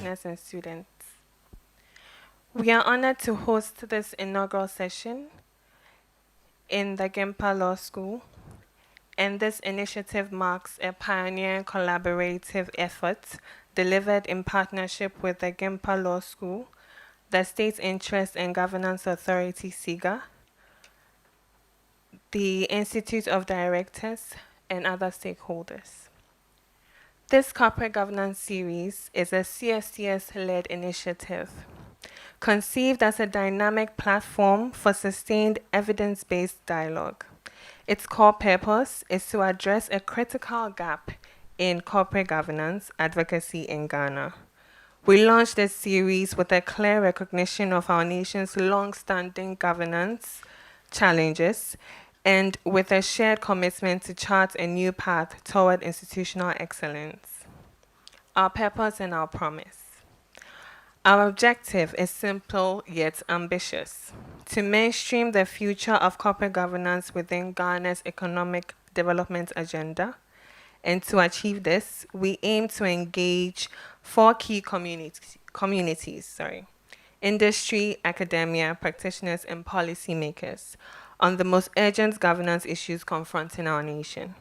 partners, and students. We are honored to host this inaugural session in the GIMPA Law School, and this initiative marks a pioneering collaborative effort delivered in partnership with the GIMPA Law School, the State Interest and Governance Authority SIGA, the Institute of Directors, and other stakeholders. This corporate governance series is a CSTS-led initiative conceived as a dynamic platform for sustained evidence-based dialogue. Its core purpose is to address a critical gap in corporate governance advocacy in Ghana. We launched this series with a clear recognition of our nation's long-standing governance challenges and with a shared commitment to chart a new path toward institutional excellence. Our purpose and our promise. Our objective is simple yet ambitious: to mainstream the future of corporate governance within Ghana's economic development agenda. And to achieve this, we aim to engage four key communities, industry, academia, practitioners, and policymakers on the most urgent governance issues confronting our nation.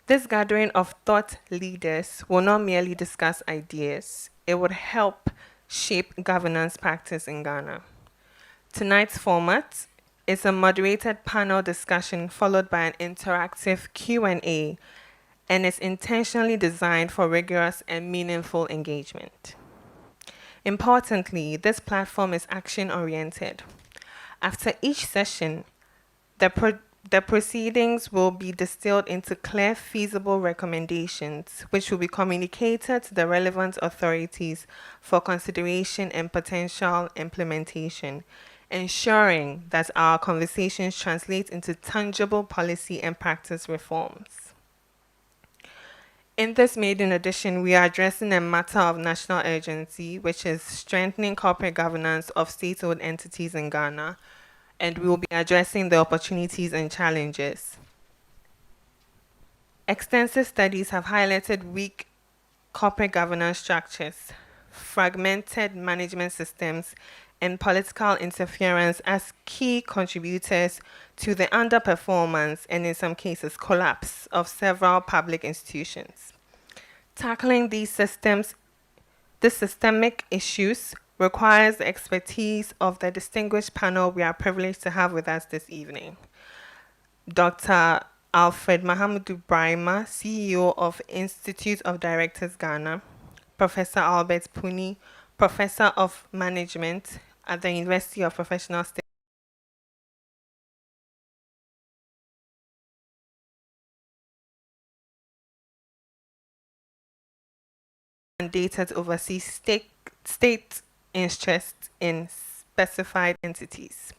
This gathering of thought leaders will not merely discuss ideas, it would help shape governance practice in Ghana. Tonight's format is a moderated panel discussion followed by an interactive Q&A, and is intentionally designed for rigorous and meaningful engagement. Importantly, this platform is action-oriented. After each session, the proceedings will be distilled into clear, feasible recommendations, which will be communicated to the relevant authorities for consideration and potential implementation, ensuring that our conversations translate into tangible policy and practice reforms. In this maiden edition, we are addressing a matter of national urgency, which is strengthening corporate governance of state-owned entities in Ghana, and we will be addressing the opportunities and challenges. Extensive studies have highlighted weak corporate governance structures, fragmented management systems, and political interference as key contributors to the underperformance and, in some cases, collapse of several public institutions. Tackling these systemic issues requires the expertise of the distinguished panel we are privileged to have with us this evening. Dr. Alfred Mahamadu Braimah, CEO of Institute of Directors Ghana, Professor Albert Puni, Professor of Management at the University of Professional Studies, mandated to oversee state interests in specified entities.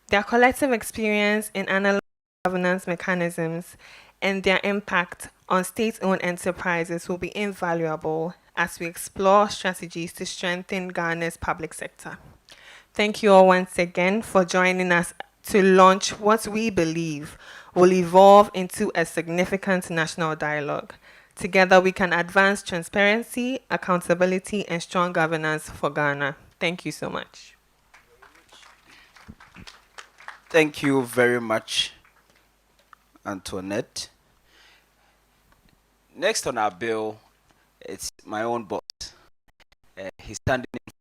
Their collective experience in analyzing governance mechanisms and their impact on state-owned enterprises will be invaluable as we explore strategies to strengthen Ghana's public sector. Thank you all once again for joining us to launch what we believe will evolve into a significant national dialogue. Together, we can advance transparency, accountability, and strong governance for Ghana. Thank you so much. Thank you very much, Antoinette. Next on our bill, it's my own boss. He's standing in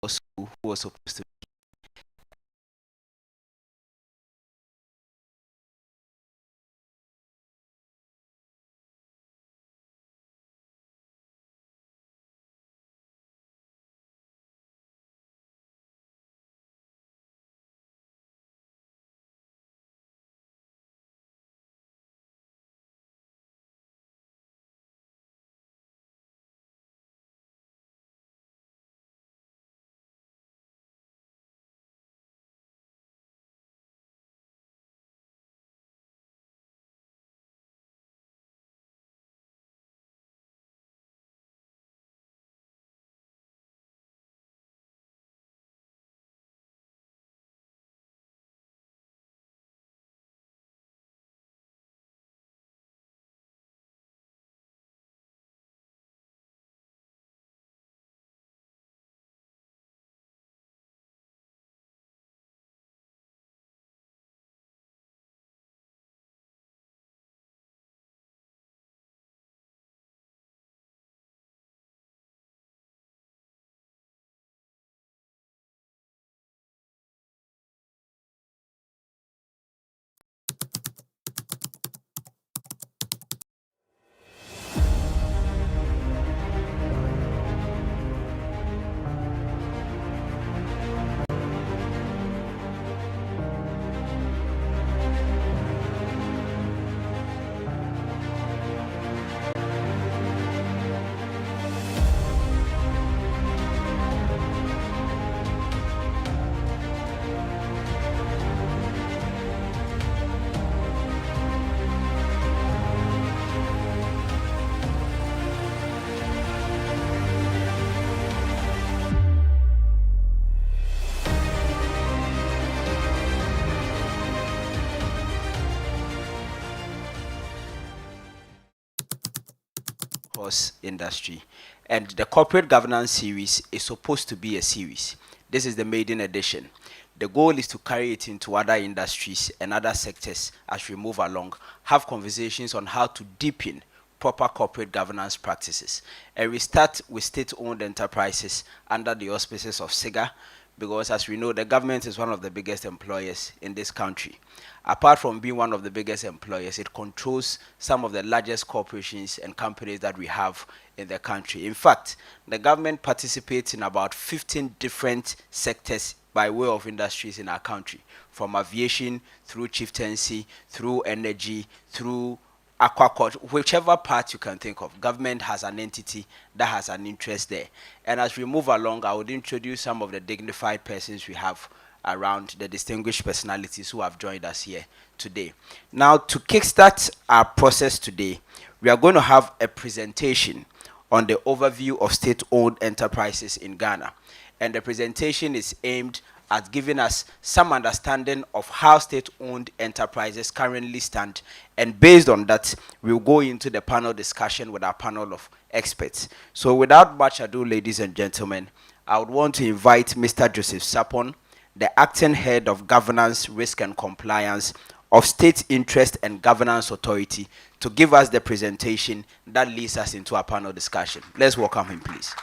the school who was supposed to horse industry. And the corporate governance series is supposed to be a series. This is the maiden edition. The goal is to carry it into other industries and other sectors as we move along, have conversations on how to deepen proper corporate governance practices. And we start with state-owned enterprises under the auspices of SIGA, because as we know, the government is one of the biggest employers in this country. Apart from being one of the biggest employers, it controls some of the largest corporations and companies that we have in the country. In fact, the government participates in about 15 different sectors by way of industries in our country, from aviation through chieftaincy, through energy, through aquaculture, whichever part you can think of. Government has an entity that has an interest there. And as we move along, I would introduce some of the dignified persons we have around, the distinguished personalities who have joined us here today. Now, to kickstart our process today, we are going to have a presentation on the overview of state-owned enterprises in Ghana. And the presentation is aimed at giving us some understanding of how state-owned enterprises currently stand. And based on that, we'll go into the panel discussion with our panel of experts. So without much ado, ladies and gentlemen, I would want to invite Mr. Joseph Sarpong, the Acting Head of Governance, Risk and Compliance of State Interest and Governance Authority, to give us the presentation that leads us into our panel discussion. Let's welcome him, please.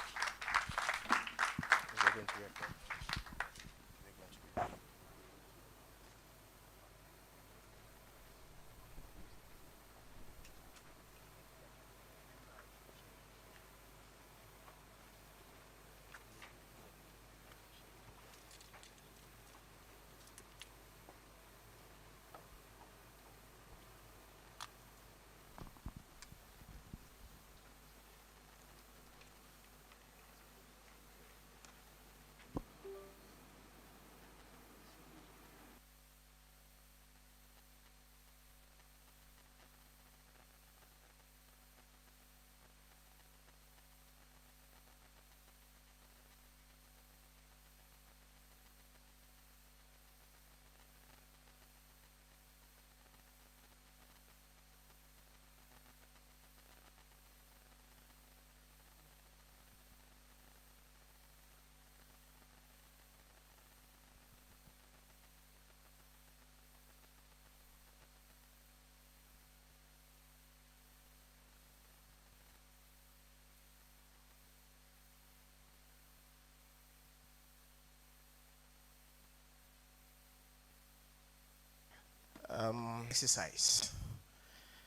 Exercise.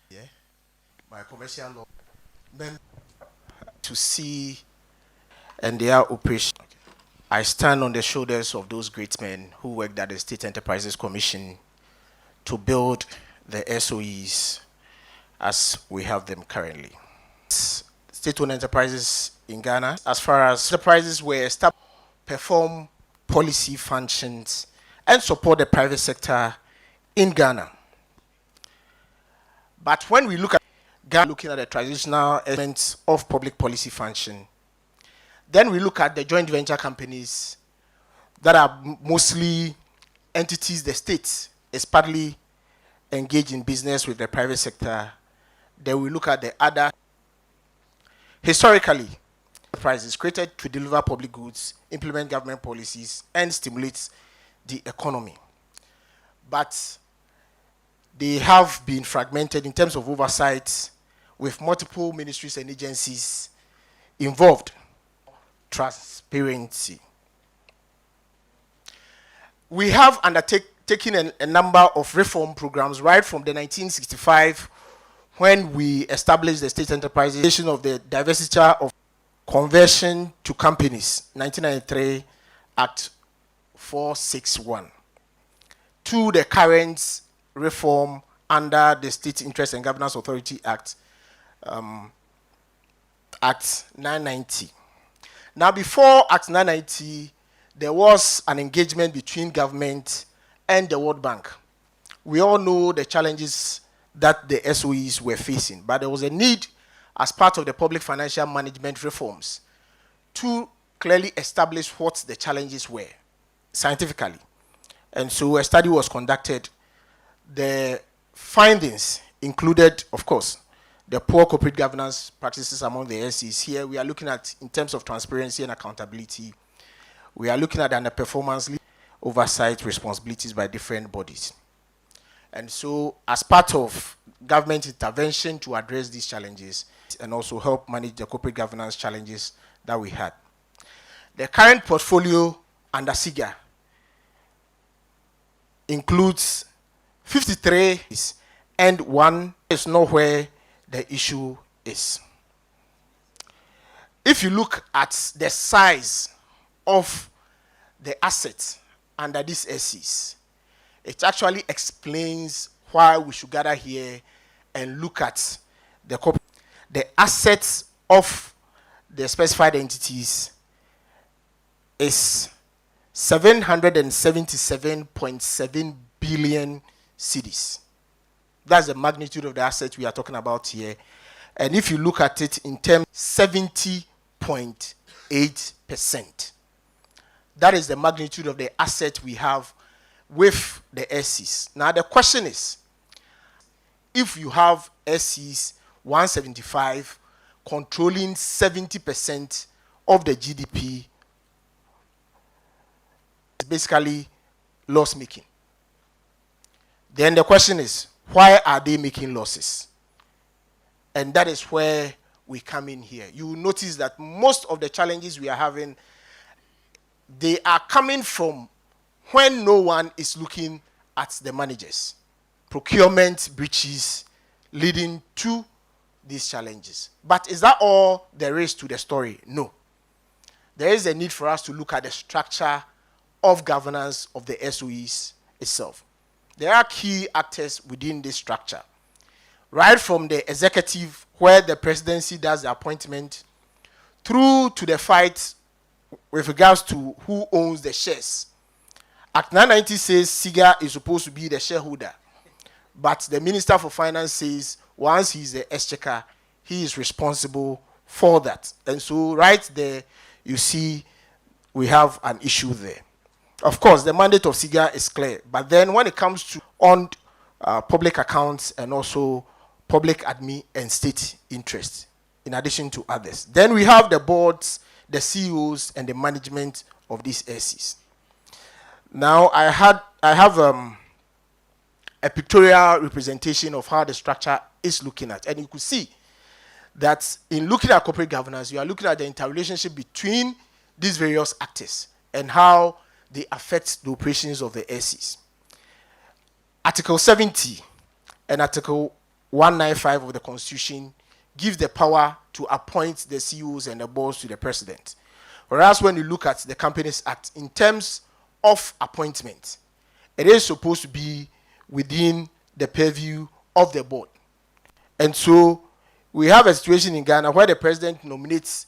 Yeah, my commercial law men to see and their operation. Okay. I stand on the shoulders of those great men who worked at the State Enterprises Commission to build the SOEs as we have them currently. State-owned enterprises in Ghana, as far as enterprises were established, perform policy functions and support the private sector in Ghana. But when we look at Ghana, looking at the traditional elements of public policy function, then we look at the joint venture companies that are mostly entities the state is partly engaged in business with the private sector. Then we look at the other. Historically, enterprises created to deliver public goods, implement government policies, and stimulate the economy. But they have been fragmented in terms of oversight, with multiple ministries and agencies involved. Transparency. We have undertaken a number of reform programs right from the 1965, when we established the state enterprisation of the divestiture of conversion to companies, 1993 Act 461, to the current reform under the State Interest and Governance Authority Act, Act 990. Now, before Act 990, there was an engagement between government and the World Bank. We all know the challenges that the SOEs were facing, but there was a need, as part of the public financial management reforms, to clearly establish what the challenges were scientifically. And so a study was conducted. The findings included, of course, the poor corporate governance practices among the SEs. Here we are looking at, in terms of transparency and accountability, we are looking at underperformance, oversight responsibilities by different bodies. And so, as part of government intervention to address these challenges and also help manage the corporate governance challenges that we had, the current portfolio under SIGA includes 53, and one is not where the issue is. If you look at the size of the assets under these SEs, it actually explains why we should gather here and look at the assets of the specified entities is 777.7 billion cedis. That's the magnitude of the assets we are talking about here. And if you look at it in terms, 70.8%. That is the magnitude of the asset we have with the SEs. Now the question is, if you have SEs 175 controlling 70% of the GDP, it's basically loss making. Then the question is, why are they making losses? And that is where we come in here. You will notice that most of the challenges we are having, they are coming from when no one is looking at the managers. Procurement breaches leading to these challenges. But is that all there is to the story? No. There is a need for us to look at the structure of governance of the SOEs itself. There are key actors within this structure. Right from the executive, where the presidency does the appointment, through to the fight with regards to who owns the shares. Act 990 says SIGA is supposed to be the shareholder. But the Minister for Finance says once he's the exchequer, he is responsible for that. And so right there, you see we have an issue there. Of course, the mandate of SIGA is clear. But then when it comes to public accounts and also public admin and state interest, in addition to others. Then we have the boards, the CEOs, and the management of these SEs. Now, I have a pictorial representation of how the structure is looking at. And you could see that in looking at corporate governance, you are looking at the interrelationship between these various actors and how they affect the operations of the SEs. Article 70 and Article 195 of the Constitution gives the power to appoint the CEOs and the boards to the president. Whereas when you look at the Companies Act, in terms of appointment, it is supposed to be within the purview of the board. And so we have a situation in Ghana where the president nominates,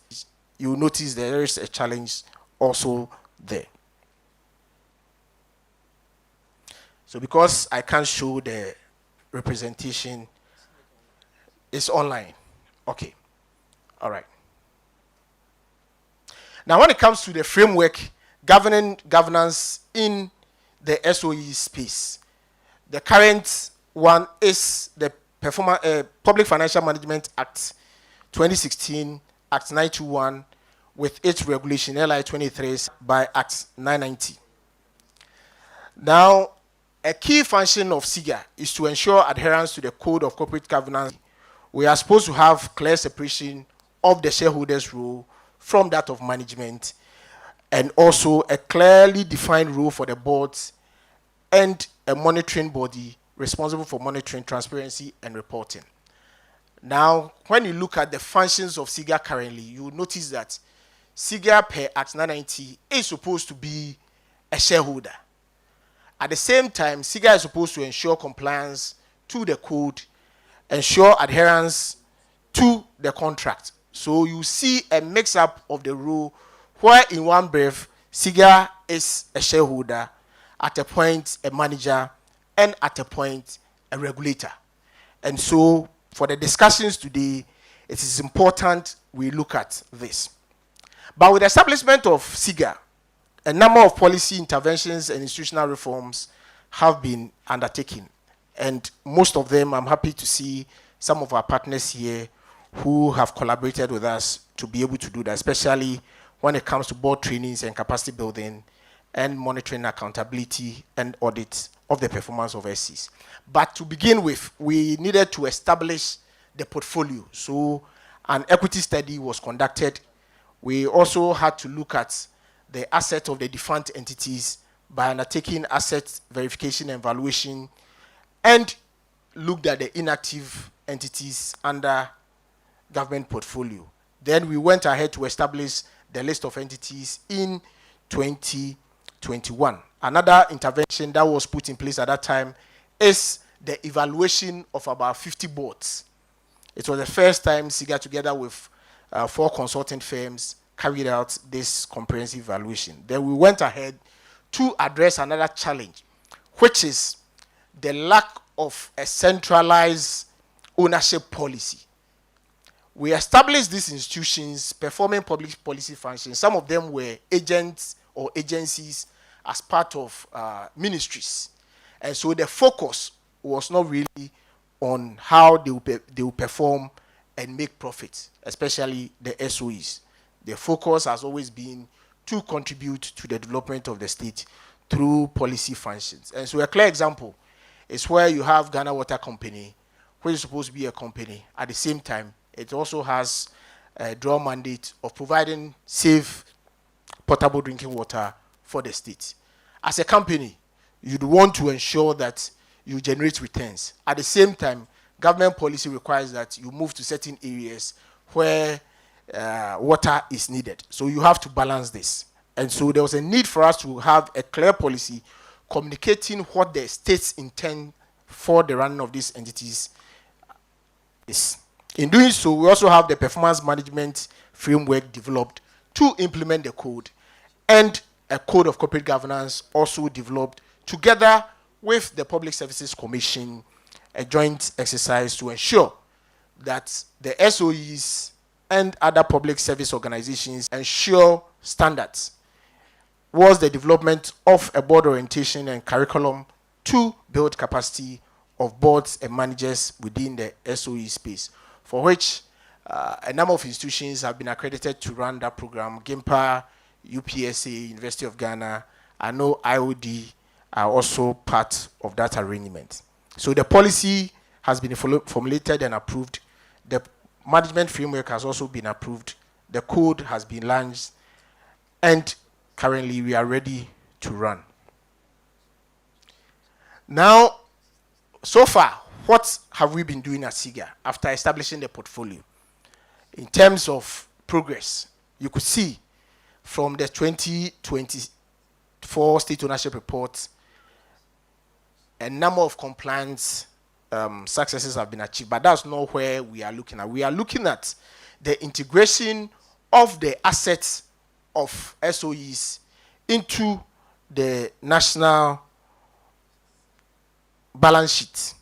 you will notice there is a challenge also there. So because I can't show the representation, it's online. Okay. All right. Now, when it comes to the framework governing governance in the SOE space, the current one is the Public Financial Management Act 2016, Act 921, with its regulation LI 23 by Act 990. Now, a key function of SIGA is to ensure adherence to the Code of Corporate Governance. We are supposed to have clear separation of the shareholders' role from that of management, and also a clearly defined role for the boards and a monitoring body responsible for monitoring, transparency, and reporting. Now, when you look at the functions of SIGA currently, you will notice that SIGA per Act 990 is supposed to be a shareholder. At the same time, SIGA is supposed to ensure compliance to the code, ensure adherence to the contract. So you see a mix-up of the rule where in one breath, SIGA is a shareholder, at a point a manager, and at a point a regulator. And so for the discussions today, it is important we look at this. But with the establishment of SIGA, a number of policy interventions and institutional reforms have been undertaken. And most of them, I'm happy to see, some of our partners here who have collaborated with us to be able to do that, especially when it comes to board trainings and capacity building and monitoring, accountability and audit of the performance of SCs. But to begin with, we needed to establish the portfolio. So an equity study was conducted. We also had to look at the assets of the defunct entities by undertaking asset verification and valuation, and looked at the inactive entities under government portfolio. Then we went ahead to establish the list of entities in 2021. Another intervention that was put in place at that time is the evaluation of about 50 boards. It was the first time SIGA, together with 4 consulting firms, carried out this comprehensive evaluation. Then we went ahead to address another challenge, which is the lack of a centralized ownership policy. We established these institutions performing public policy functions. Some of them were agents or agencies as part of ministries. And so the focus was not really on how they will perform and make profits, especially the SOEs. The focus has always been to contribute to the development of the state through policy functions. And so a clear example is where you have Ghana Water Company, which is supposed to be a company. At the same time, it also has a dual mandate of providing safe, potable drinking water for the state. As a company, you'd want to ensure that you generate returns. At the same time, government policy requires that you move to certain areas where water is needed. So you have to balance this. And so there was a need for us to have a clear policy communicating what the states intend for the running of these entities is. In doing so, we also have the performance management framework developed to implement the code, and a code of corporate governance also developed together with the Public Services Commission, a joint exercise to ensure that the SOEs and other public service organizations ensure standards. Was the development of a board orientation and curriculum to build capacity of boards and managers within the SOE space, for which a number of institutions have been accredited to run that program. GIMPA, UPSA, University of Ghana, I know IoD are also part of that arrangement. So the policy has been formulated and approved. The management framework has also been approved. The code has been launched, and currently we are ready to run. Now, so far, what have we been doing at SIGA after establishing the portfolio? In terms of progress, you could see from the 2024 State Ownership Report, a number of compliance successes have been achieved, but that's not where we are looking at. We are looking at the integration of the assets of SOEs into the national balance sheet.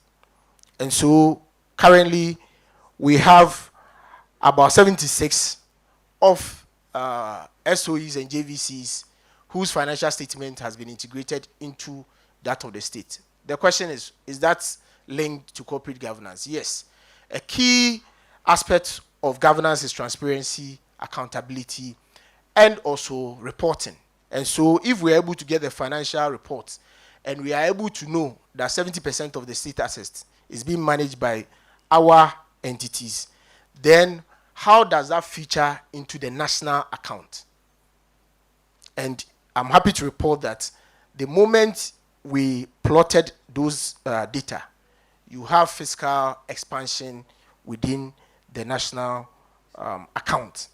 And so currently we have about 76 of SOEs and JVCs whose financial statement has been integrated into that of the state. The question is that linked to corporate governance? Yes. A key aspect of governance is transparency, accountability, and also reporting. And so if we're able to get the financial reports and we are able to know that 70% of the state assets is being managed by our entities, then how does that feature into the national account? And I'm happy to report that the moment we plotted those data, you have fiscal expansion within the national account.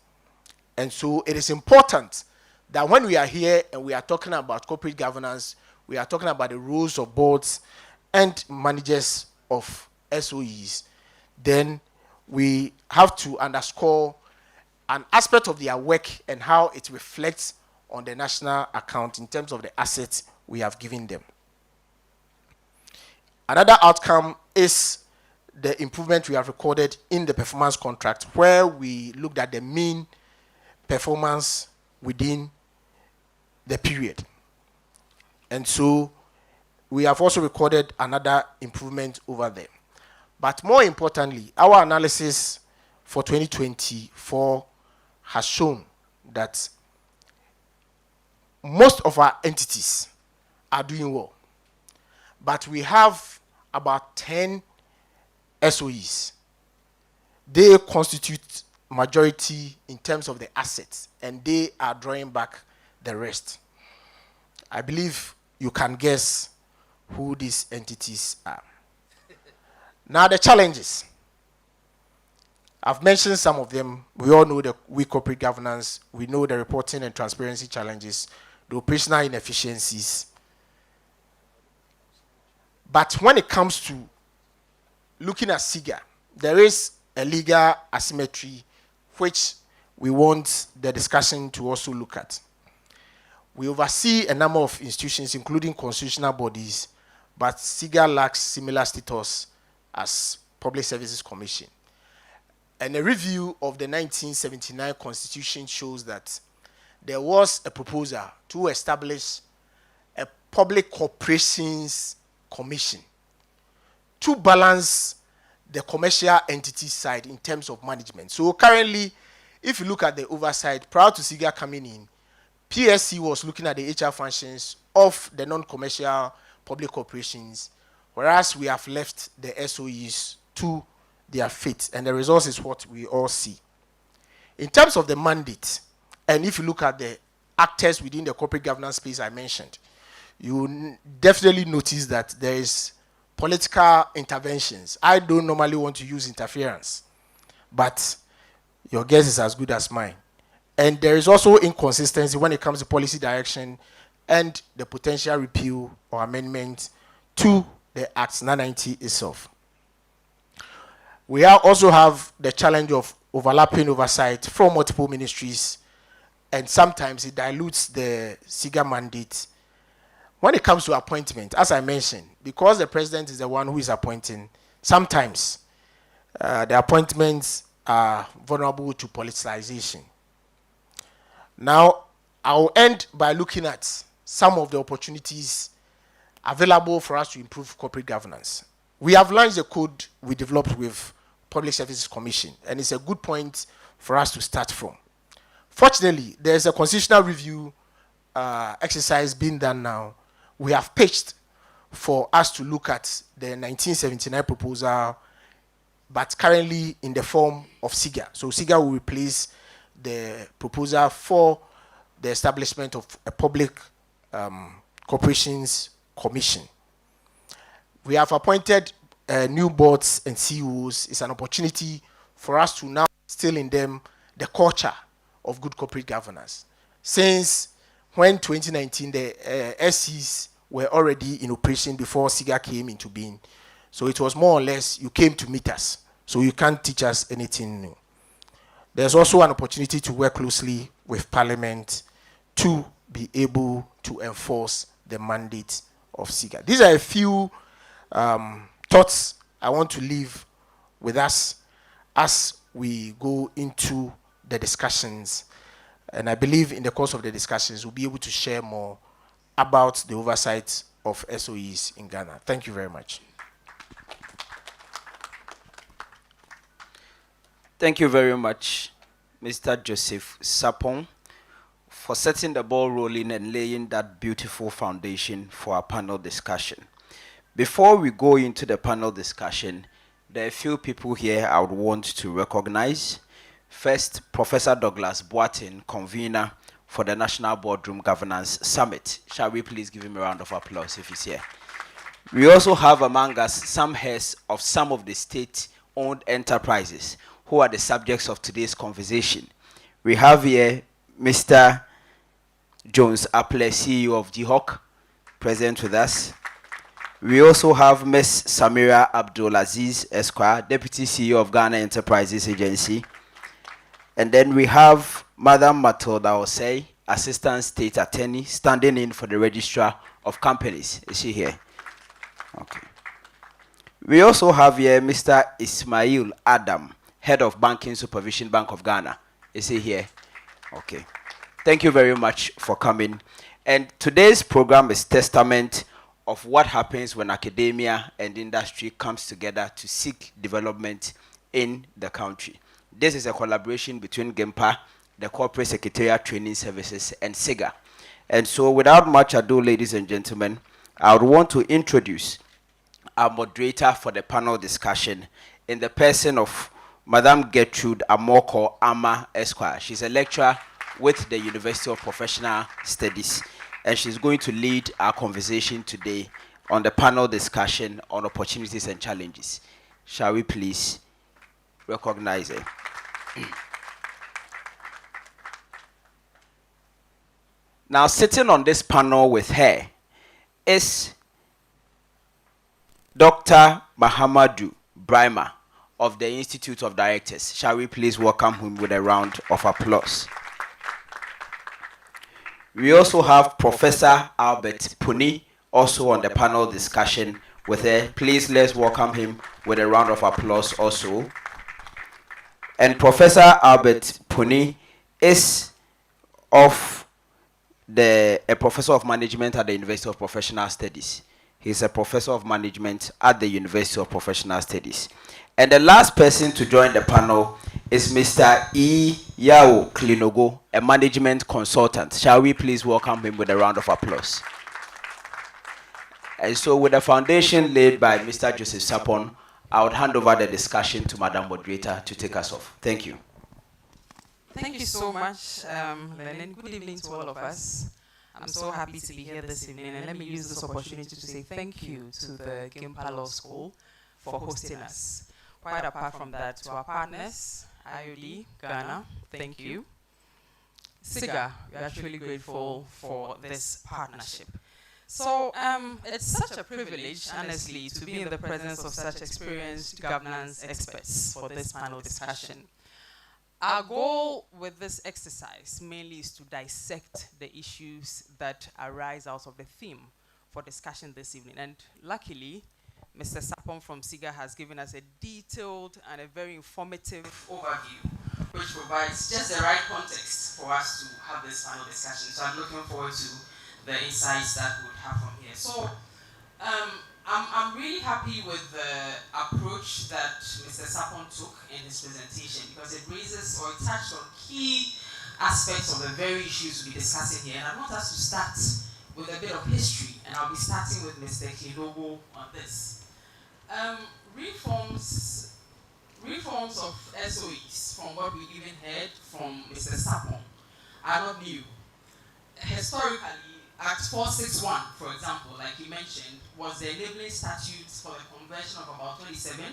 And so it is important that when we are here and we are talking about corporate governance, we are talking about the roles of boards and managers of SOEs, then we have to underscore an aspect of their work and how it reflects on the national account in terms of the assets we have given them. Another outcome is the improvement we have recorded in the performance contract, where we looked at the mean performance within the period. And so we have also recorded another improvement over there. But more importantly, our analysis for 2024 has shown that most of our entities are doing well. But we have about 10 SOEs. They constitute majority in terms of the assets, and they are drawing back the rest. I believe you can guess who these entities are. Now, the challenges. I've mentioned some of them. We all know the weak corporate governance. We know the reporting and transparency challenges, the operational inefficiencies. But when it comes to looking at SIGA, there is a legal asymmetry which we want the discussion to also look at. We oversee a number of institutions, including constitutional bodies, but SIGA lacks similar status as Public Services Commission. And a review of the 1979 Constitution shows that there was a proposal to establish a Public Corporations Commission to balance the commercial entity side in terms of management. So currently, if you look at the oversight, prior to SIGA coming in, PSC was looking at the HR functions of the non-commercial public corporations, whereas we have left the SOEs to their fate, and the result is what we all see. In terms of the mandate, and if you look at the actors within the corporate governance space I mentioned, you definitely notice that there is political interventions. I don't normally want to use interference, but your guess is as good as mine. And there is also inconsistency when it comes to policy direction and the potential repeal or amendment to the Act 990 itself. We also have the challenge of overlapping oversight from multiple ministries, and sometimes it dilutes the SIGA mandate. When it comes to appointment, as I mentioned, because the president is the one who is appointing, sometimes the appointments are vulnerable to politicization. Now, I'll end by looking at some of the opportunities available for us to improve corporate governance. We have launched a code we developed with Public Services Commission, and it's a good point for us to start from. Fortunately, there's a constitutional review exercise being done now. We have pitched for us to look at the 1979 proposal, but currently in the form of SIGA. So SIGA will replace the proposal for the establishment of a Public Corporations Commission. We have appointed new boards and CEOs. It's an opportunity for us to now instill in them the culture of good corporate governance. Since when 2019, the SCs were already in operation before SIGA came into being. So it was more or less, you came to meet us, so you can't teach us anything new. There's also an opportunity to work closely with Parliament to be able to enforce the mandate of SIGA. These are a few thoughts I want to leave with us as we go into the discussions. And I believe in the course of the discussions, we'll be able to share more about the oversight of SOEs in Ghana. Thank you very much. Thank you very much, Mr. Joseph Sarpong, for setting the ball rolling and laying that beautiful foundation for our panel discussion. Before we go into the panel discussion, there are a few people here I would want to recognize. First, Professor Douglas Boatin, convener for the National Boardroom Governance Summit. Shall we please give him a round of applause if he's here? We also have among us some heads of some of the state-owned enterprises who are the subjects of today's conversation. We have here Mr. Jones Apple, CEO of DHawk, present with us. We also have Ms. Samira Abdulaziz Esquire, Deputy CEO of Ghana Enterprises Agency. And then we have Madam Matilda Osei, Assistant State Attorney, standing in for the Registrar of Companies. Is she here? Okay. We also have here Mr. Ismail Adam, Head of Banking Supervision, Bank of Ghana. Is he here? Okay. Thank you very much for coming. And today's program is testament of what happens when academia and industry comes together to seek development in the country. This is a collaboration between GIMPA, the Corporate Secretariat Training Services, and SIGA. And so without much ado, ladies and gentlemen, I would want to introduce our moderator for the panel discussion in the person of Madam Gertrude Amorkor Amarh Esquire. She's a lecturer with the University of Professional Studies, and she's going to lead our conversation today on the panel discussion on opportunities and challenges. Shall we please recognize her? Now, sitting on this panel with her is Dr. Mahamadu Braimah of the Institute of Directors. Shall we please welcome him with a round of applause? We also have Professor Alfred Puni also on the panel discussion with her. Please let's welcome him with a round of applause also. And Professor Alfred Puni is a professor of management at the University of Professional Studies. He's a professor of management at the University of Professional Studies. And the last person to join the panel is Mr. Klinogo, a management consultant. Shall we please welcome him with a round of applause? And so with the foundation laid by Mr. Joseph Sarpong, I would hand over the discussion to Madam Moderator to take us off. Thank you. Thank you so much, Lenin. Good evening to all of us. I'm so happy to be here this evening, and let me use this opportunity to say thank you to the GIMPA Law School for hosting us. Quite apart from that, to our partners, IoD-Ghana, thank you. SIGA, we are truly grateful for this partnership. So it's such a privilege, honestly, to be in the presence of such experienced governance experts for this panel discussion. Our goal with this exercise mainly is to dissect the issues that arise out of the theme for discussion this evening. And luckily, Mr. Sarpong from SIGA has given us a detailed and a very informative overview, which provides just the right context for us to have this panel discussion. So I'm looking forward to the insights that we would have from here. So I'm really happy with the approach that Mr. Sarpong took in his presentation, because it raises or it touched on key aspects of the very issues we'll be discussing here. And I want us to start with a bit of history, and I'll be starting with Mr. Klinogo on this. Reforms of SOEs, from what we even heard from Mr. Sarpong, are not new. Historically, Act 461, for example, like he mentioned, was the enabling statutes for the conversion of about 27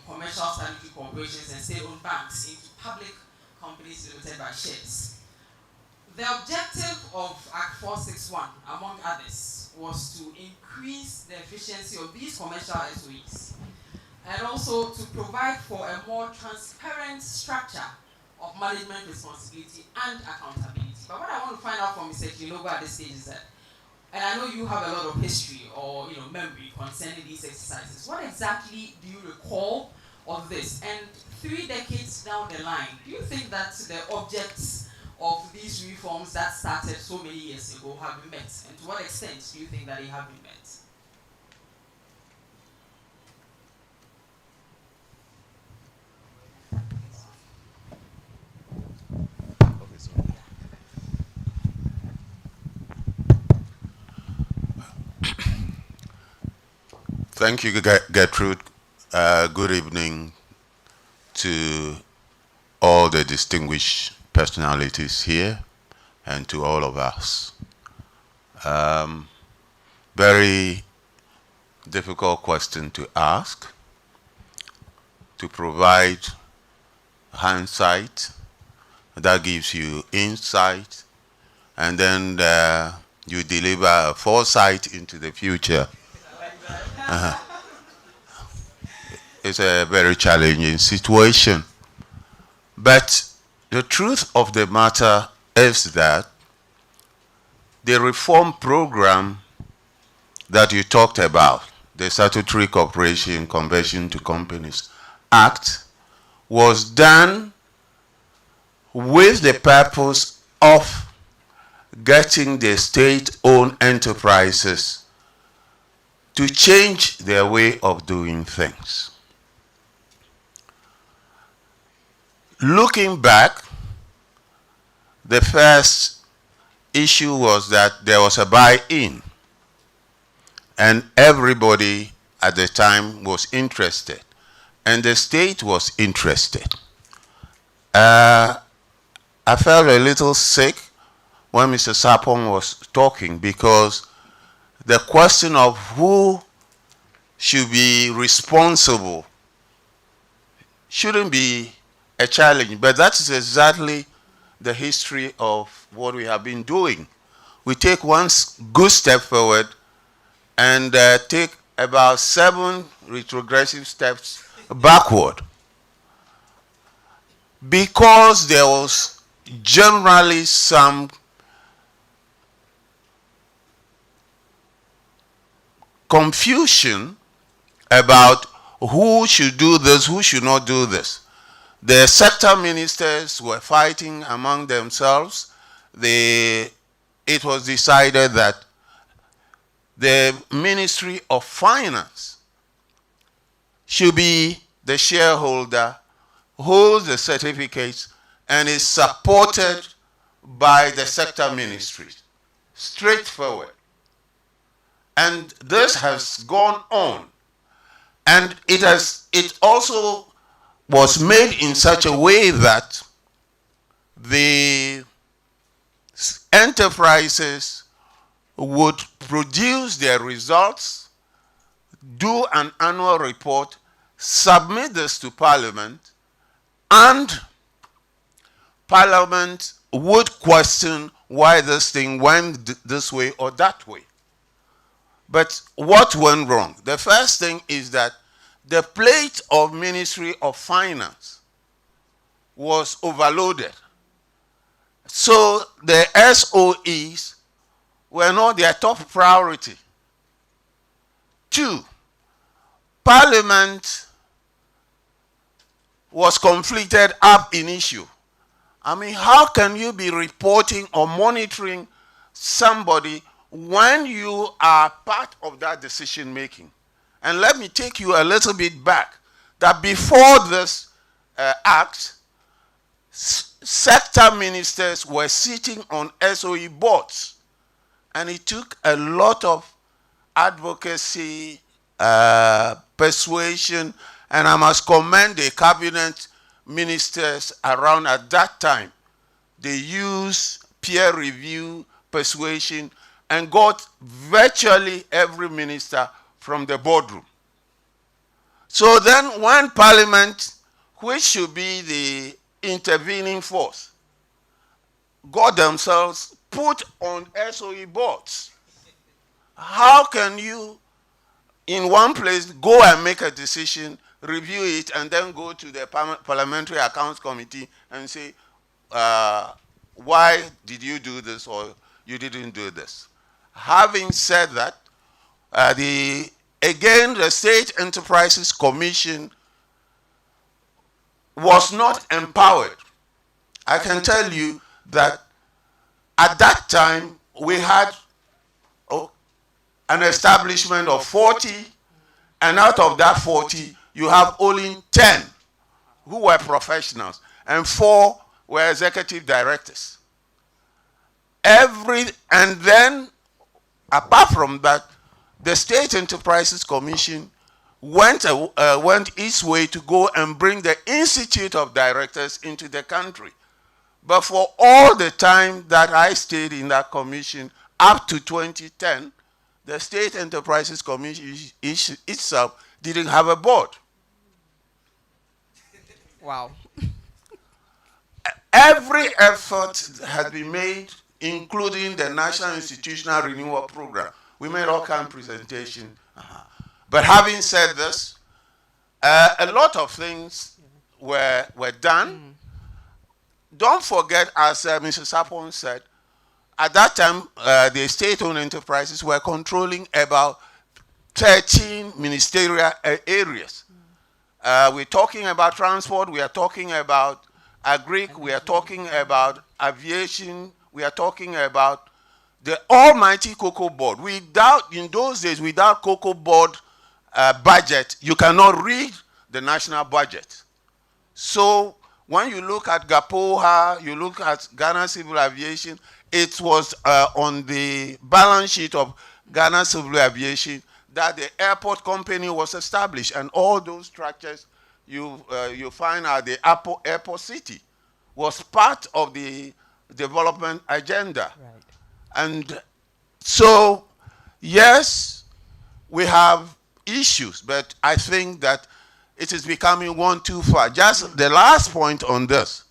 commercial statutory corporations and state-owned banks into public companies limited by shares. The objective of Act 461, among others, was to increase the efficiency of these commercial SOEs and also to provide for a more transparent structure of management responsibility and accountability. But what I want to find out from Mr. Klinogo at this stage is that, and I know you have a lot of history or memory concerning these exercises, what exactly do you recall of this? And 3 decades down the line, do you think that the objects of these reforms that started so many years ago have been met? And to what extent do you think that they have been met? Thank you, Gertrude. Good evening to all the distinguished personalities here and to all of us. Very difficult question to ask, to provide hindsight that gives you insight, and then you deliver foresight into the future. It's a very challenging situation. But the truth of the matter is that the reform program that you talked about, the Statutory Corporation Conversion to Companies Act, was done with the purpose of getting the state-owned enterprises to change their way of doing things. Looking back, the first issue was that there was a buy-in, and everybody at the time was interested, and the state was interested. I felt a little sick when Mr. Sarpong was talking, because the question of who should be responsible shouldn't be a challenge, but that is exactly the history of what we have been doing. We take one good step forward and take about 7 retrogressive steps backward, because there was generally some confusion about who should do this, who should not do this. The sector ministers were fighting among themselves. It was decided that the Ministry of Finance should be the shareholder, holds the certificates, and is supported by the sector ministries. Straightforward. And this has gone on. And it also was made in such a way that the enterprises would produce their results, do an annual report, submit this to Parliament, and Parliament would question why this thing went this way or that way. But what went wrong? The first thing is that the plate of Ministry of Finance was overloaded. So the SOEs were not their top priority. 2, Parliament was conflicted up in issue. I mean, how can you be reporting or monitoring somebody when you are part of that decision making? And let me take you a little bit back, that before this act, sector ministers were sitting on SOE boards, and it took a lot of advocacy, persuasion, and I must commend the cabinet ministers around at that time. They used peer review, persuasion, and got virtually every minister from the boardroom. So then when Parliament, which should be the intervening force, got themselves put on SOE boards, how can you in one place go and make a decision, review it, and then go to the Parliamentary Accounts Committee and say, why did you do this or you didn't do this? Having said that, the State Enterprises Commission was not empowered. I can tell you that at that time we had an establishment of 40, and out of that 40, you have only 10 who were professionals, and 4 were executive directors. And then, apart from that, the State Enterprises Commission went its way to go and bring the Institute of Directors into the country. But for all the time that I stayed in that commission, up to 2010, the State Enterprises Commission itself didn't have a board. Wow. Every effort had been made, including the National Institutional Renewal Program. We made all kinds of presentations. But having said this, a lot of things were done. Don't forget, as Mr. Sarpong said, at that time, the state-owned enterprises were controlling about 13 ministerial areas. We're talking about transport, we are talking about agric, we are talking about aviation, we are talking about the almighty cocoa board. In those days, without cocoa board budget, you cannot read the national budget. So when you look at GAPOHA, you look at Ghana Civil Aviation, it was on the balance sheet of Ghana Civil Aviation that the airport company was established, and all those structures you find at the airport city was part of the development agenda. Right. And so, yes, we have issues, but I think that it is becoming one too far. Just the last point on this,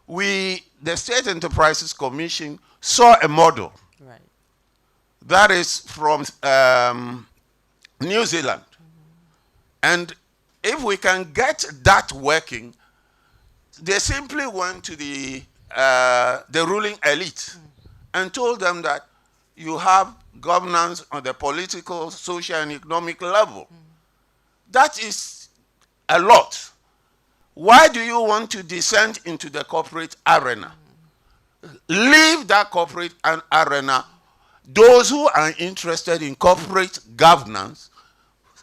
the State Enterprises Commission saw a model. Right. That is from New Zealand. And if we can get that working, they simply went to the ruling elite and told them that you have governance on the political, social, and economic level. That is a lot. Why do you want to descend into the corporate arena? Leave that corporate arena. Those who are interested in corporate governance,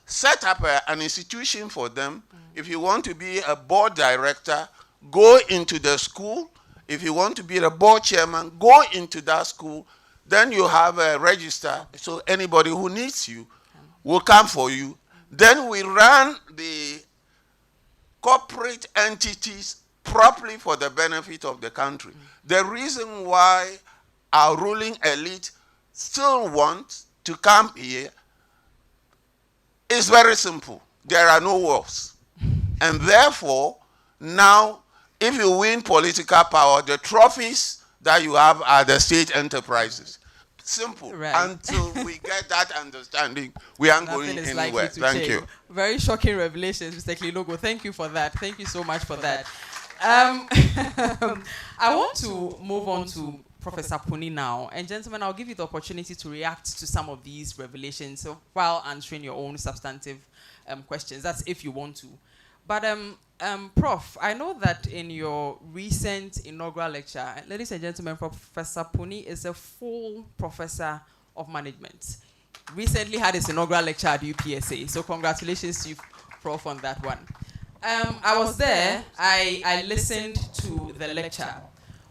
set up an institution for them. If you want to be a board director, go into the school. If you want to be the board chairman, go into that school. Then you have a register, so anybody who needs you will come for you. Then we run the corporate entities properly for the benefit of the country. The reason why our ruling elite still want to come here is very simple. There are no wars. And therefore, now, if you win political power, the trophies that you have are the state enterprises. Simple. Right. Until we get that understanding, we aren't going anywhere. Thank you. Very shocking revelations, Mr. Klinogo. Thank you for that. Thank you so much for that. I want to move on to Professor Puni now. And gentlemen, I'll give you the opportunity to react to some of these revelations so while answering your own substantive questions. That's if you want to. But Prof, I know that in your recent inaugural lecture, ladies and gentlemen, Professor Puni is a full professor of management. Recently had his inaugural lecture at UPSA, so congratulations to you, Prof, on that one. I was there, I listened to the lecture.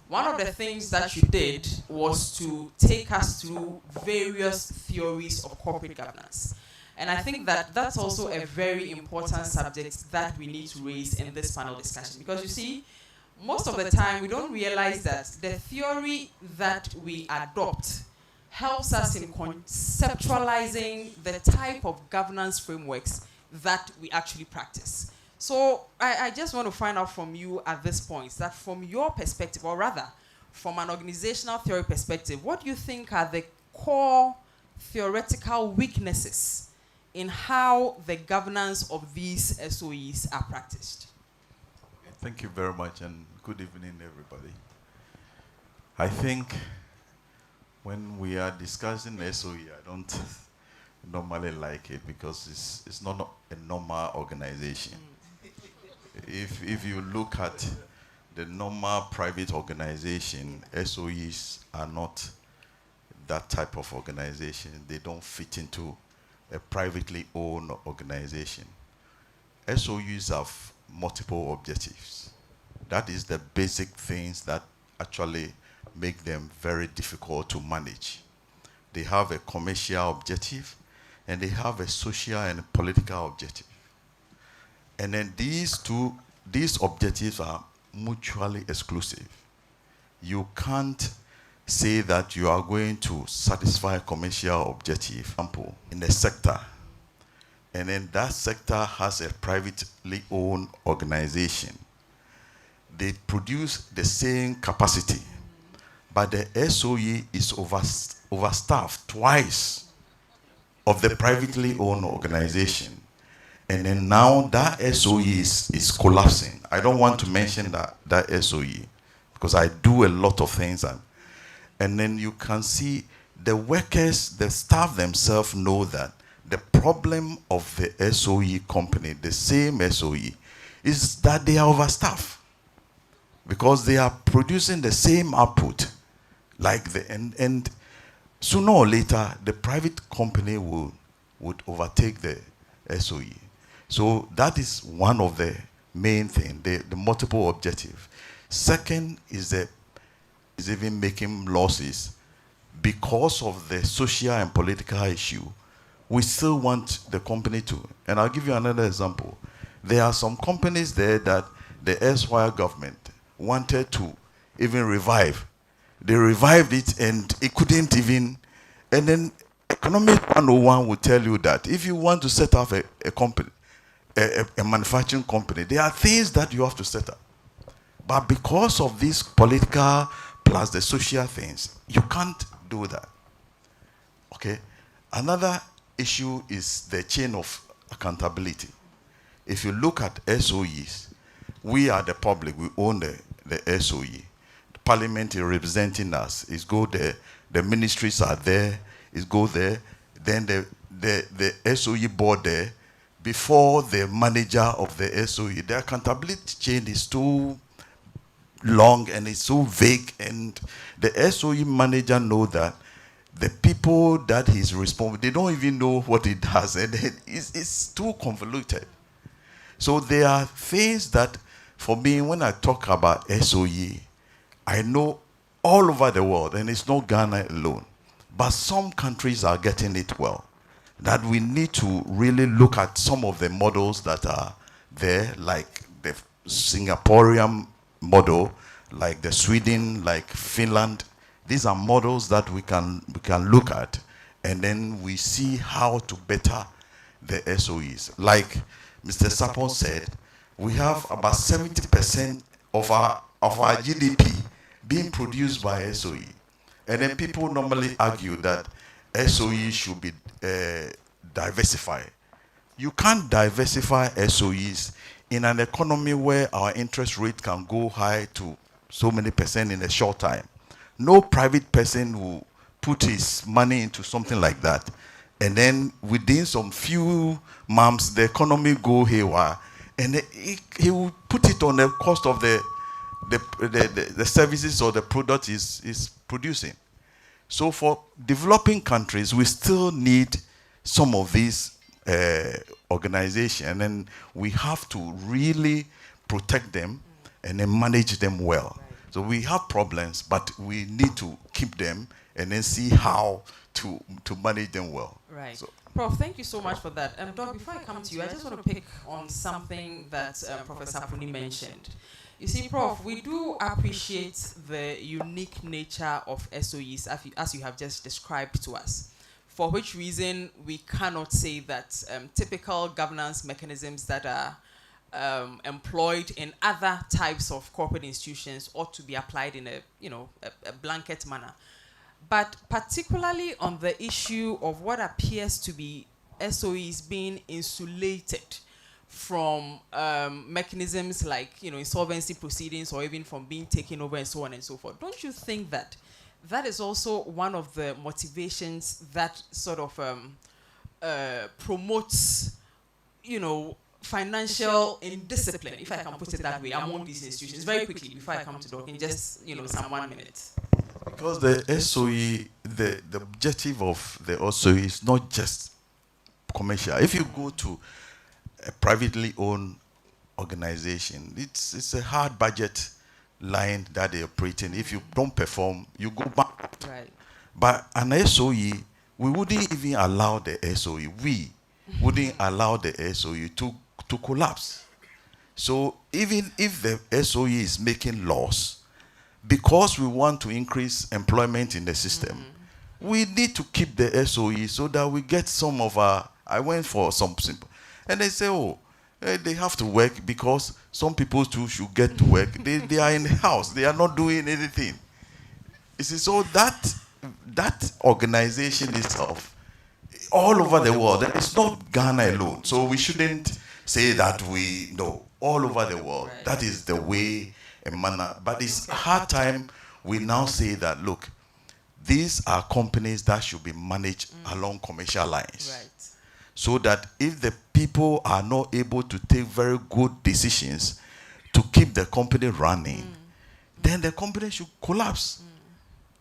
One of the things that you did was to take us through various theories of corporate governance. And I think that that's also a very important subject that we need to raise in this panel discussion. Because you see, most of the time we don't realize that the theory that we adopt helps us in conceptualizing the type of governance frameworks that we actually practice. So I just want to find out from you at this point that from your perspective, or rather from an organizational theory perspective, what do you think are the core theoretical weaknesses in how the governance of these SOEs are practiced? Thank you very much, and good evening, everybody. I think when we are discussing SOE, I don't normally like it because it's not a normal organization. If you look at the normal private organization, SOEs are not that type of organization. They don't fit into a privately owned organization. SOEs have multiple objectives. That is the basic things that actually make them very difficult to manage. They have a commercial objective, and they have a social and political objective. And then these objectives are mutually exclusive. You can't say that you are going to satisfy a commercial objective, example, in a sector, and then that sector has a privately owned organization. They produce the same capacity, but the SOE is overstaffed twice of the privately owned organization. And then now that SOE is collapsing. I don't want to mention that SOE because I do a lot of things. And then you can see the workers, the staff themselves know that the problem of the SOE company, the same SOE, is that they are overstaffed because they are producing the same output. And Sooner or later, the private company would overtake the SOE. So that is one of the main things, the multiple objective. Second is even making losses because of the social and political issue. We still want the company to, and I'll give you another example. There are some companies there that the erstwhile government wanted to even revive. They revived it and it couldn't even, and then Economic 101 will tell you that if you want to set up a company, a manufacturing company, there are things that you have to set up. But because of this political plus the social things, you can't do that. Okay? Another issue is the chain of accountability. If you look at SOEs, we are the public, we own the SOE. The parliament is representing us. It's go there, the ministries are there, it's go there, then the SOE board there, before the manager of the SOE, the accountability chain is too long and it's so vague, and the SOE manager know that the people that he's responsible, they don't even know what he does, and it's too convoluted. So there are things that, for me, when I talk about SOE, I know all over the world, and it's not Ghana alone, but some countries are getting it well, that we need to really look at some of the models that are there, like the Singaporean model, like the Sweden, like Finland. These are models that we can look at, and then we see how to better the SOEs. Like Mr. Sarpong said, we have about 70% of our GDP being produced by SOE. And then people normally argue that SOE should be diversified. You can't diversify SOEs in an economy where our interest rate can go high to so many percent in a short time. No private person will put his money into something like that, and then within some few months the economy go haywire, and he will put it on the cost of the services or the product is producing. So for developing countries, we still need some of these organizations, and we have to really protect them and then manage them well. So we have problems, but we need to keep them and then see how to manage them well. Right. So, Prof, thank you so much for that. Doc, before I come to you, I just want to pick on something that Professor Puni mentioned. You see, Prof, we do appreciate the unique nature of SOEs as you have just described to us, for which reason we cannot say that typical governance mechanisms that are employed in other types of corporate institutions ought to be applied in a blanket manner. But particularly on the issue of what appears to be SOEs being insulated from mechanisms like insolvency proceedings, or even from being taken over and so on and so forth, don't you think that that is also one of the motivations that sort of promotes financial indiscipline, if I can put it that way, among these institutions? Very quickly, before I come to Doc, in just some 1 minute. because the SOE, the objective of the SOE is not just commercial. If you go to a privately owned organization, it's a hard budget line that they operate in. If you don't perform, you go back. Right. But an SOE, we wouldn't even allow the SOE. We wouldn't allow the SOE to collapse. So even if the SOE is making loss, because we want to increase employment in the system, we need to keep the SOE so that we get some of our. I went for some simple, and they say, they have to work because some people too should get to work. They are in the house. They are not doing anything. You see, so that organization itself, all over the world, and it's not Ghana alone. So we shouldn't say that we know all over the world. Right. That is the way and manner. But it's a hard time. We now say that, look, these are companies that should be managed along commercial lines. Right. So that if the people are not able to take very good decisions to keep the company running, then the company should collapse.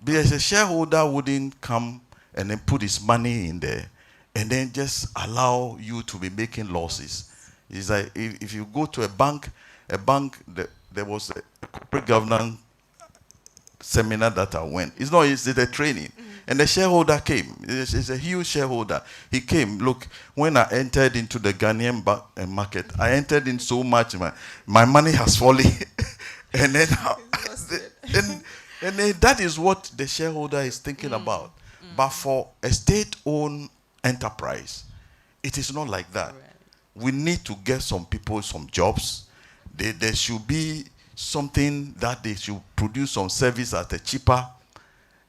Because a shareholder wouldn't come and then put his money in there, and then just allow you to be making losses. It's like if you go to a bank, there was a corporate governance seminar that I went. It's a training. And the shareholder came. It's a huge shareholder. He came. Look, when I entered into the Ghanaian market, I entered in so much. My money has fallen. And then, and then that is what the shareholder is thinking about. But for a state-owned enterprise, it is not like that. Right. We need to get some people some jobs. There should be something that they should produce some service at a cheaper.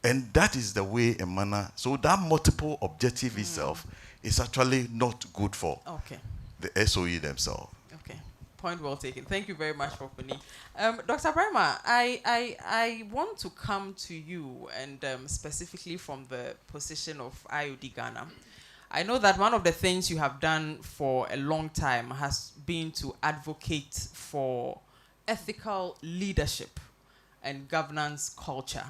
And that is the way a manner. So that multiple objective itself is actually not good for the SOE themselves. Okay, point well taken. Thank you very much for Puni. Dr. Braimah, I want to come to you and specifically from the position of IoD-Ghana. I know that one of the things you have done for a long time has been to advocate for ethical leadership and governance culture.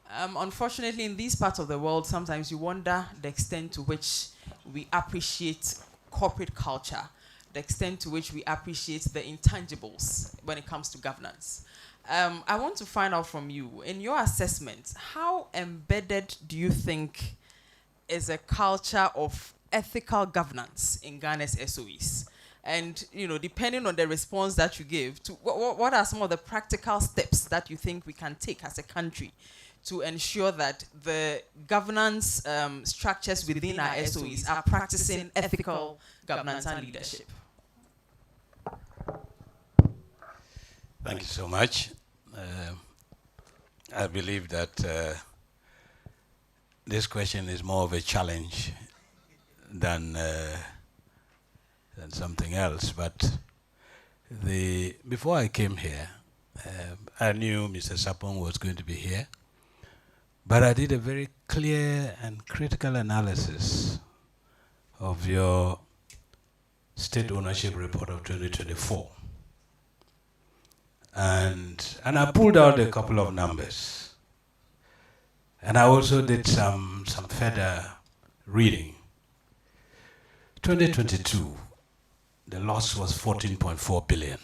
Unfortunately, in these parts of the world, sometimes you wonder the extent to which we appreciate corporate culture, the extent to which we appreciate the intangibles when it comes to governance. I want to find out from you, in your assessment, how embedded do you think is a culture of ethical governance in Ghana's SOEs? And, you know, depending on the response that you give, to what are some of the practical steps that you think we can take as a country to ensure that the governance structures within our SOEs are practicing ethical governance and leadership? Thank you so much. I believe that this question is more of a challenge than something else. But before I came here, I knew Mr. Sarpong was going to be here. But I did a very clear and critical analysis of your State Ownership Report of 2024. And I pulled out a couple of numbers. And I also did some further reading. 2022, the loss was 14.4 billion.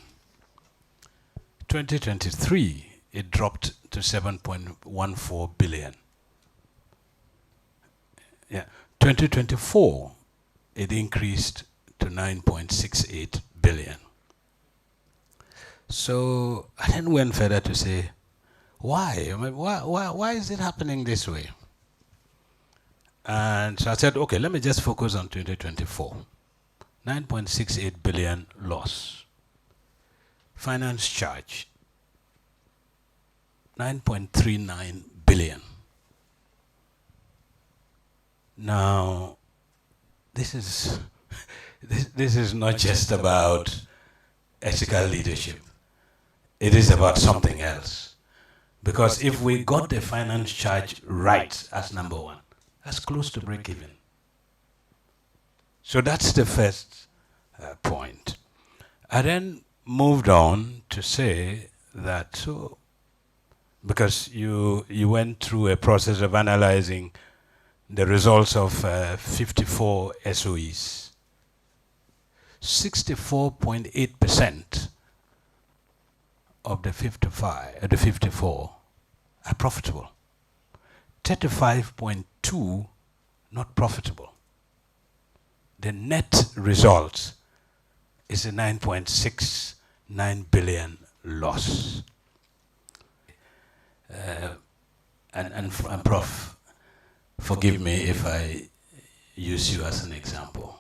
2023, it dropped to 7.14 billion. Yeah. 2024, it increased to 9.68 billion. So I then went further to say, why? I mean, why is it happening this way? And so I said, okay, let me just focus on 2024. 9.68 billion loss. Finance charge, 9.39 billion. Now, this is not just about ethical leadership. It is about something else. Because if we got the finance charge right as number one, that's close to break even. So that's the first point. I then moved on to say that, so because you went through a process of analyzing the results of 54 SOEs. 64.8% of the 54 are profitable. 35.2 not profitable. The net result is a 9.69 billion loss. And Prof, forgive me if I use you as an example.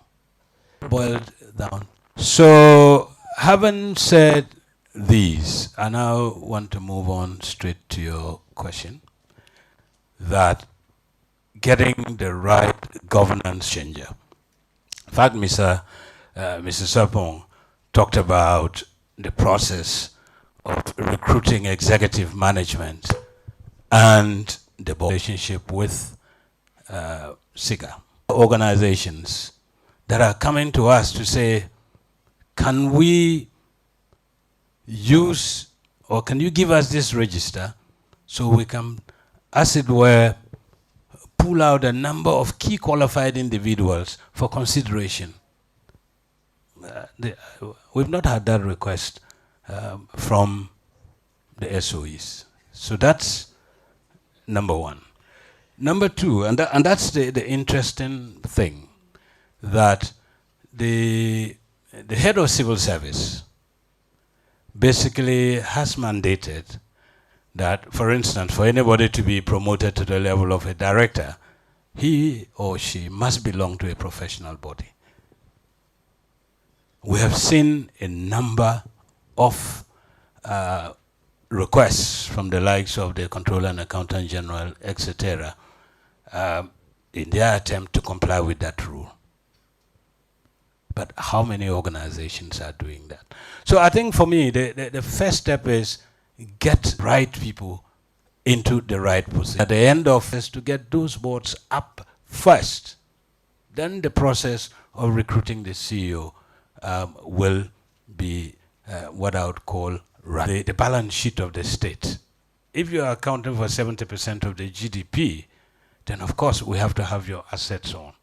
Boiled down. So, having said these, I now want to move on straight to your question, that getting the right governance changer. In fact, Mr. Sarpong talked about the process of recruiting executive management and the relationship with SIGA. Organizations that are coming to us to say, can we use, or can you give us this register so we can, as it were, pull out a number of key qualified individuals for consideration. We've not had that request from the SOEs. So that's number one. Number two, and that's the interesting thing, that the head of civil service basically has mandated that, for instance, for anybody to be promoted to the level of a director, he or she must belong to a professional body. We have seen a number of requests from the likes of the Controller and Accountant General, etc., in their attempt to comply with that rule. But how many organizations are doing that? So I think for me, the first step is get right people into the right position. At the end of this, to get those boards up first, then the process of recruiting the CEO will be what I would call the balance sheet of the state. If you are accounting for 70% of the GDP, then of course we have to have your assets on.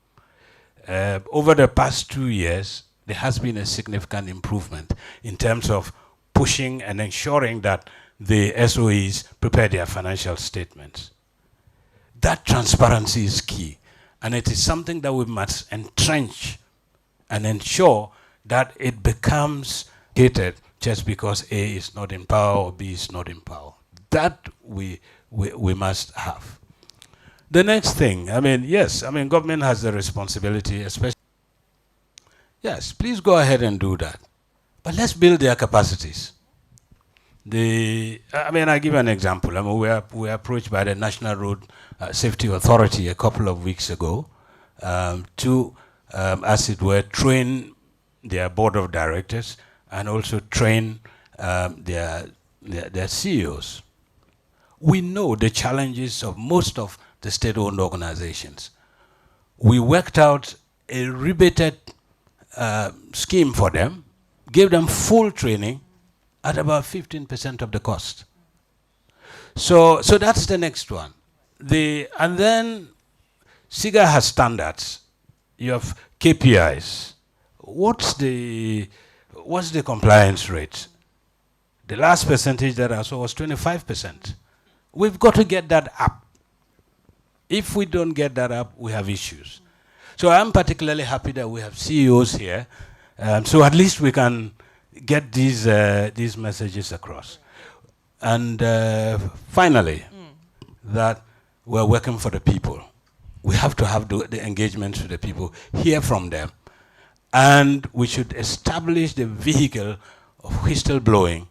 Over the past 2 years, there has been a significant improvement in terms of pushing and ensuring that the SOEs prepare their financial statements. That transparency is key, and it is something that we must entrench and ensure that it becomes gated just because A is not in power or B is not in power. That we must have. The next thing, yes, government has the responsibility, especially. Yes, please go ahead and do that. But let's build their capacities. I give an example. We were approached by the National Road Safety Authority a couple of weeks ago to, as it were, train their board of directors and also train their CEOs. We know the challenges of most of the state-owned organizations. We worked out a rebated scheme for them, gave them full training at about 15% of the cost. So that's the next one. And then SIGA has standards. You have KPIs. What's the compliance rate? The last percentage that I saw was 25%. We've got to get that up. If we don't get that up, we have issues. So I'm particularly happy that we have CEOs here, so at least we can get these messages across. And finally, that we're working for the people. We have to have the engagements with the people, hear from them, and we should establish the vehicle of whistleblowing,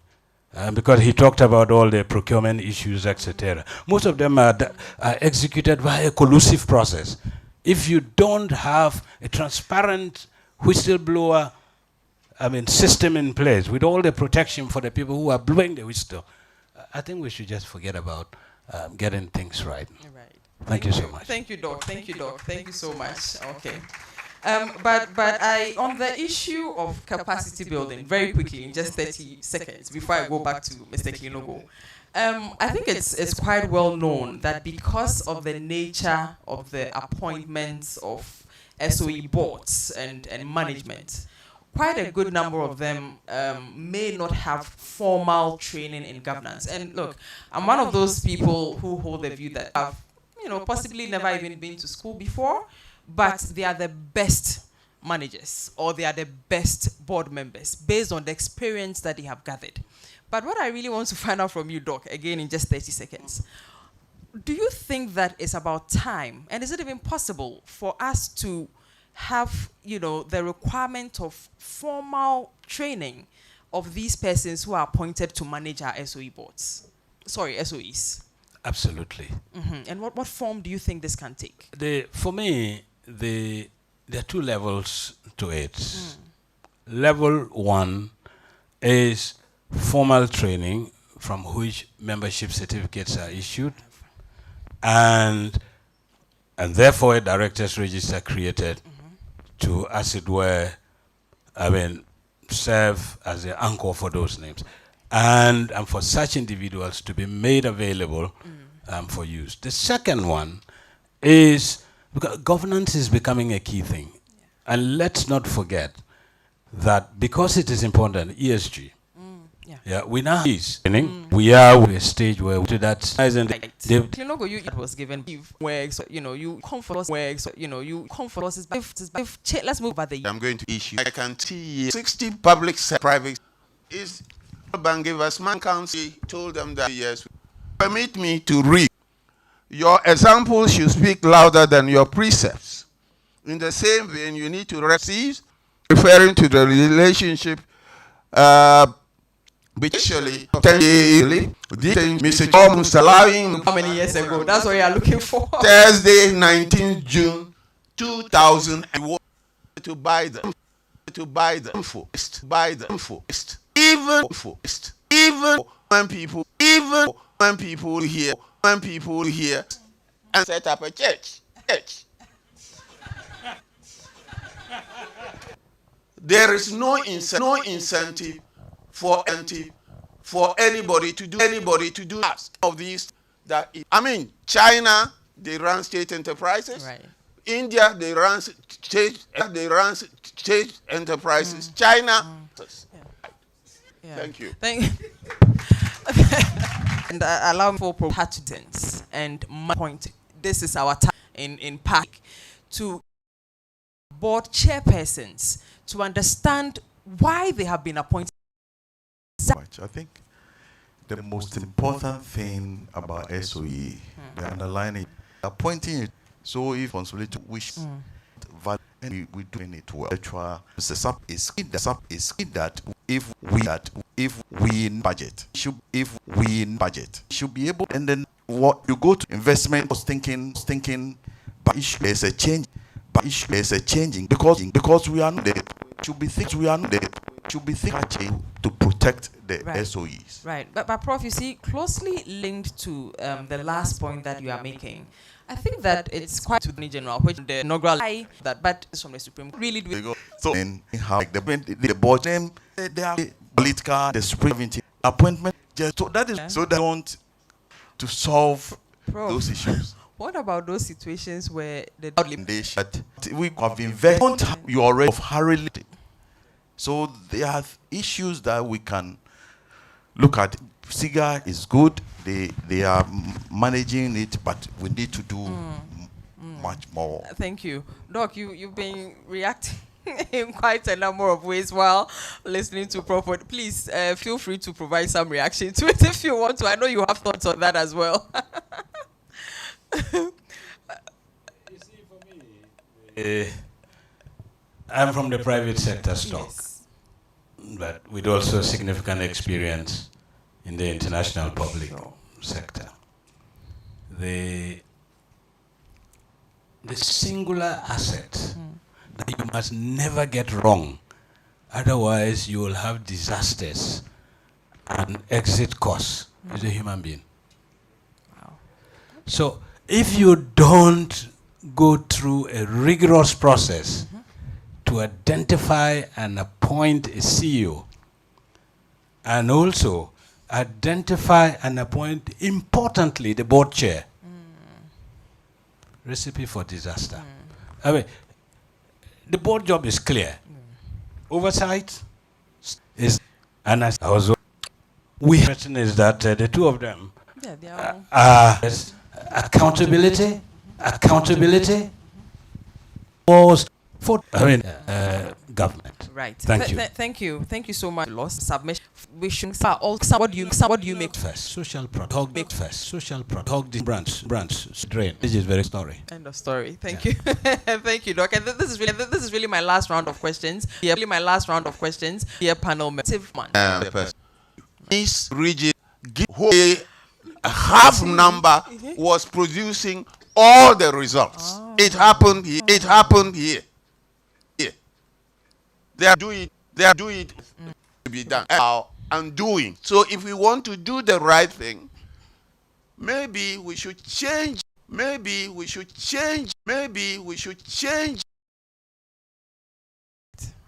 because he talked about all the procurement issues, etc. Most of them are executed by a collusive process. If you don't have a transparent whistleblower system in place with all the protection for the people who are blowing the whistle, I think we should just forget about getting things right. Right. Thank you so much. Thank you, Doc. Thank you, Doc. Thank you so much. Okay. But on the issue of capacity building, very quickly, in just 30 seconds, before I go back to Mr. Klinogo, I think it's quite well known that because of the nature of the appointments of SOE boards and management, quite a good number of them may not have formal training in governance. And look, I'm one of those people who hold the view that I've possibly never even been to school before, but they are the best managers or they are the best board members based on the experience that they have gathered. But what I really want to find out from you, Doc, again in just 30 seconds, do you think that it's about time, and is it even possible for us to have, the requirement of formal training of these persons who are appointed to manage our SOE boards? Sorry, SOEs. Absolutely. And what form do you think this can take? For me, there are two levels to it. Level one is formal training from which membership certificates are issued, and therefore a director's register created to, as it were, serve as the anchor for those names, and for such individuals to be made available for use. The second one is because governance is becoming a key thing. And let's not forget that because it is important, ESG. Yeah, we now we are at a stage where we do that. Klinogo, you was given where you comfort us where you comfort us. Let's move over the. I'm going to issue. I can see 60 public private is bank gave us man council told them that yes. Permit me to read. Your examples should speak louder than your precepts. In the same vein, you need to receive, referring to the relationship actually, Mr. Thomas allowing How many years ago? That's what you are looking for. Thursday, 19 June 2001 to buy the info, even when people hear and set up a church. There is no incentive for anybody to do of these. China, they run state enterprises. Right. India, they run state enterprises. China. Yeah. Thank you. And allow me for participants and my point. This is our time in PAC to board chairpersons to understand why they have been appointed. I think the most important thing about SOE, the underlining, appointing it, so if responsibility wish and we doing it well. The SAP is that if we in budget should be able, and then what you go to investment was thinking but there's a change, changing because we are not there. Should be thinking to protect the SOEs. Right, but Prof, you see, closely linked to the last point that you are making, I think that it's quite to the general, which the inaugural but it's from the Supreme really do. So in how like the board name, they are political, the Supreme appointment. So that is so they want to solve those issues. What about those situations where the we have invested you already of hurriedly. So there are issues that we can look at. SIGA is good. They are managing it, but we need to do much more. Thank you. Doc, you've been reacting in quite a number of ways while listening to Prof. Please feel free to provide some reaction to it if you want to. I know you have thoughts on that as well. You see, for me, I'm from the private sector stock, but with also significant experience in the international public sector. The singular asset that you must never get wrong, otherwise you will have disasters and exit costs, is a human being. Wow. So if you don't go through a rigorous process to identify and appoint a CEO, and also identify and appoint, importantly, the board chair. Recipe for disaster. I mean, the board job is clear. Oversight is, and as also, we question is that the two of them are accountability was for government. Right. Thank you. Thank you so much. Lost submission. We should what do you make first? Social product. Make first. Social product. This branch drain. This is very story. End of story. Thank you. Thank you, Doc. And this is really my last round of questions. Dear panel member. This region a half number was producing all the results. It happened here. They are doing it to be done. And doing. So if we want to do the right thing, maybe we should change